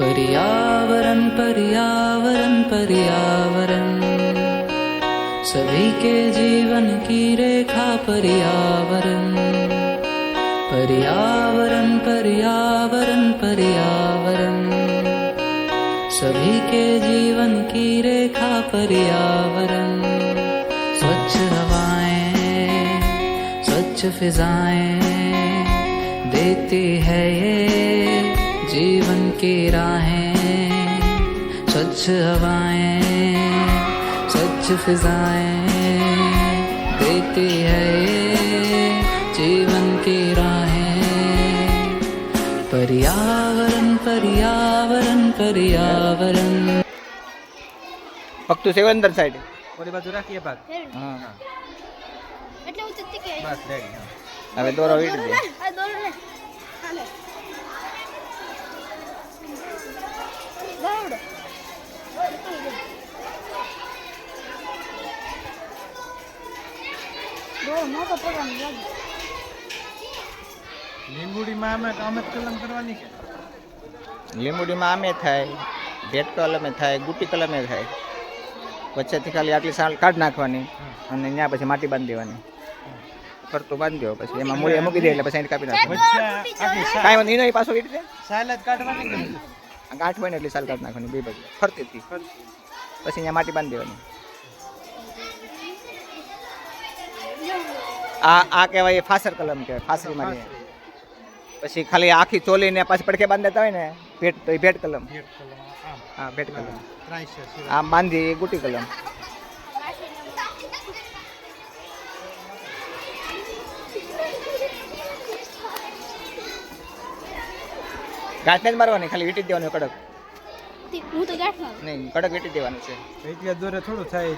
पर्यावरण पर्यावरण पर्यावरण सभी के जीवन की रेखा पर्यावरण पर्यावरण पर्यावरण पर्यावरण सभी के जीवन की रेखा पर्यावरण स्वच्छ हवाएं स्वच्छ फिजाएं देती है ये जीवन की राहें स्वच्छ हवाएं स्वच्छ फिजाएं देती है ये जीवन की राहें पर्यावरण पर्यावरण पर्यावरण ફક્ત સેવંદર સાઈડ ઓલી બાજુ રાખીએ ભાગ હા એટલે હું ચત્તી કે બસ રેડી હવે દોરો વીડી દે આ દોરો ને હાલે ગાવડો દોરો મોટો પ્રોગ્રામ લાગે લીંબુડીમાં અમે કલમ કરવાની કે લીંબુડીમાં આમે થાય ભેટ કલમે થાય ગુટી કલમે થાય વચ્ચેથી ખાલી આટલી સાલ કાઢ નાખવાની અને ત્યાં પછી માટી બાંધી દેવાની ફરતું બાંધી દો પછી એમાં મૂળિયા મૂકી દે એટલે પછી અહીં કાપી નાખો વચ્ચે આખી કાંઈ વાંધો નહીં પાછો વીટી દે સાલ જ કાઢવાની કે ગાંઠ હોય ને એટલી સાલ કાઢ નાખવાની બે બાજુ ફરતી હતી પછી અહીંયા માટી બાંધી દેવાની આ કહેવાય ફાસર કલમ કહેવાય ફાસરી મારી પછી ખાલી આખી ચોલીને પાછી પડખે બાંધી દેતા હોય ને ભેટ તો એ ભેટ કલમ ભેટ કલમ આમ હા ભેટ કલમ ત્રાઈસ છે આમ બાંધી એ ગુટી કલમ ગાંઠને જ મારવાની ખાલી વીટી જ દેવાનું કડક હું તો ગાંઠમાં નહીં કડક વીટી દેવાનું છે એટલે દોરે થોડું થાય